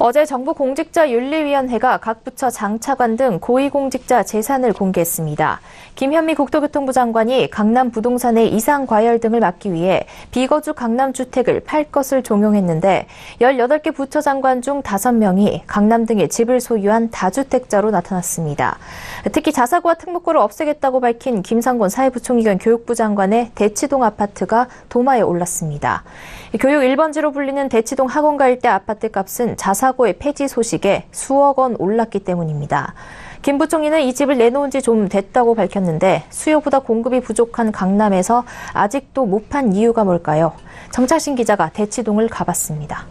어제 정부 공직자윤리위원회가 각 부처 장차관 등 고위공직자 재산을 공개했습니다. 김현미 국토교통부 장관이 강남 부동산의 이상 과열 등을 막기 위해 비거주 강남 주택을 팔 것을 종용했는데 18개 부처 장관 중 5명이 강남 등의 집을 소유한 다주택자로 나타났습니다. 특히 자사고와 특목고를 없애겠다고 밝힌 김상곤 사회부총리 겸 교육부 장관의 대치동 아파트가 도마에 올랐습니다. 교육 1번지로 불리는 대치동 학원가 일대 아파트 값은 자사고의 폐지 소식에 수억 원 올랐기 때문입니다. 김 부총리는 이 집을 내놓은 지 좀 됐다고 밝혔는데 수요보다 공급이 부족한 강남에서 아직도 못 판 이유가 뭘까요? 정창신 기자가 대치동을 가봤습니다.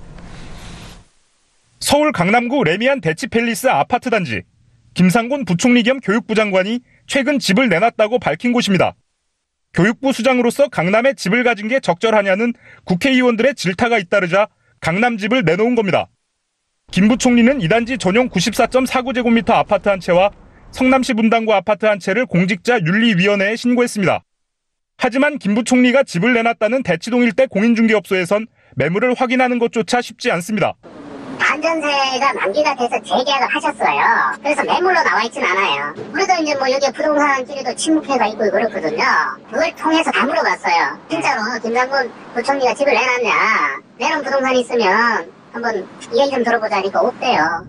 서울 강남구 레미안 대치팰리스 아파트 단지. 김상곤 부총리 겸 교육부 장관이 최근 집을 내놨다고 밝힌 곳입니다. 교육부 수장으로서 강남에 집을 가진 게 적절하냐는 국회의원들의 질타가 잇따르자 강남 집을 내놓은 겁니다. 김 부총리는 이 단지 전용 94.49제곱미터 아파트 한 채와 성남시 분당구 아파트 한 채를 공직자윤리위원회에 신고했습니다. 하지만 김 부총리가 집을 내놨다는 대치동 일대 공인중개업소에선 매물을 확인하는 것조차 쉽지 않습니다. 반전세가 만기가 돼서 재계약을 하셨어요. 그래서 매물로 나와 있진 않아요. 우리도 이제 여기 부동산끼리도 친목회가 있고 그렇거든요. 그걸 통해서 다 물어봤어요. 진짜로 김상곤 부총리가 집을 내놨냐, 내놓은 부동산이 있으면 한번 얘기 좀 들어보자니까 없대요.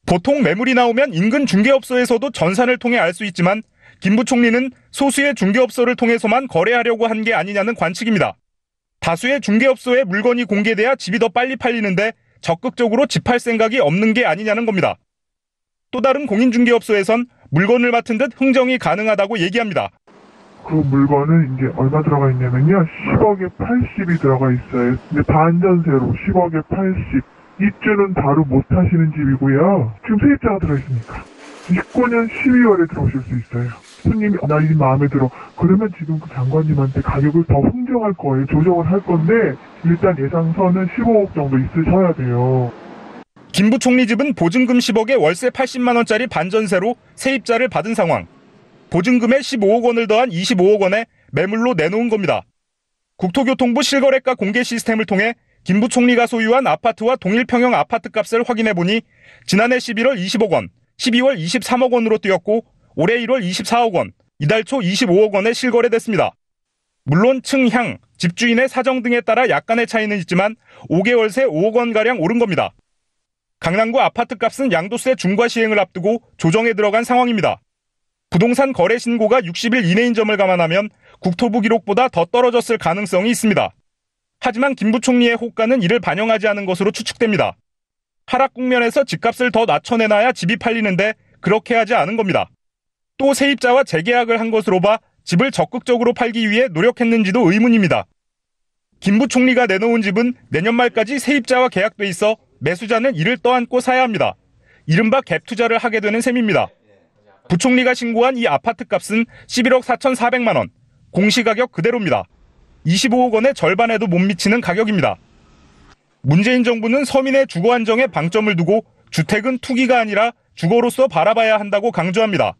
보통 매물이 나오면 인근 중개업소에서도 전산을 통해 알 수 있지만 김 부총리는 소수의 중개업소를 통해서만 거래하려고 한 게 아니냐는 관측입니다. 다수의 중개업소에 물건이 공개돼야 집이 더 빨리 팔리는데 적극적으로 집할 생각이 없는 게 아니냐는 겁니다. 또 다른 공인중개업소에선 물건을 맡은 듯 흥정이 가능하다고 얘기합니다. 그 물건은 이제 얼마 들어가 있냐면요. 10억에 80이 들어가 있어요. 근데 반전세로 10억에 80. 입주는 바로 못 하시는 집이고요. 지금 세입자가 들어있으니까. 19년 12월에 들어오실 수 있어요. 손님이 나 이 마음에 들어. 그러면 지금 그 장관님한테 가격을 더 흥정할 거예요. 조정을 할 건데 일단 예상선은 15억 정도 있으셔야 돼요. 김 부총리 집은 보증금 10억에 월세 80만 원짜리 반전세로 세입자를 받은 상황. 보증금에 15억 원을 더한 25억 원에 매물로 내놓은 겁니다. 국토교통부 실거래가 공개 시스템을 통해 김 부총리가 소유한 아파트와 동일 평형 아파트 값을 확인해보니 지난해 11월 20억 원, 12월 23억 원으로 뛰었고 올해 1월 24억 원, 이달 초 25억 원에 실거래됐습니다. 물론 층, 향, 집주인의 사정 등에 따라 약간의 차이는 있지만 5개월새 5억 원가량 오른 겁니다. 강남구 아파트 값은 양도세 중과 시행을 앞두고 조정에 들어간 상황입니다. 부동산 거래 신고가 60일 이내인 점을 감안하면 국토부 기록보다 더 떨어졌을 가능성이 있습니다. 하지만 김 부총리의 호가는 이를 반영하지 않은 것으로 추측됩니다. 하락 국면에서 집값을 더 낮춰내놔야 집이 팔리는데 그렇게 하지 않은 겁니다. 또 세입자와 재계약을 한 것으로 봐 집을 적극적으로 팔기 위해 노력했는지도 의문입니다. 김 부총리가 내놓은 집은 내년 말까지 세입자와 계약돼 있어 매수자는 이를 떠안고 사야 합니다. 이른바 갭 투자를 하게 되는 셈입니다. 부총리가 신고한 이 아파트 값은 11억 4,400만 원, 공시가격 그대로입니다. 25억 원의 절반에도 못 미치는 가격입니다. 문재인 정부는 서민의 주거 안정에 방점을 두고 주택은 투기가 아니라 주거로서 바라봐야 한다고 강조합니다.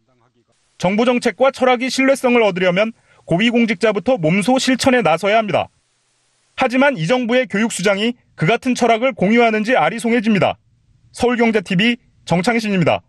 정부 정책과 철학이 신뢰성을 얻으려면 고위공직자부터 몸소 실천에 나서야 합니다. 하지만 이 정부의 교육수장이 그 같은 철학을 공유하는지 아리송해집니다. 서울경제TV 정창신입니다.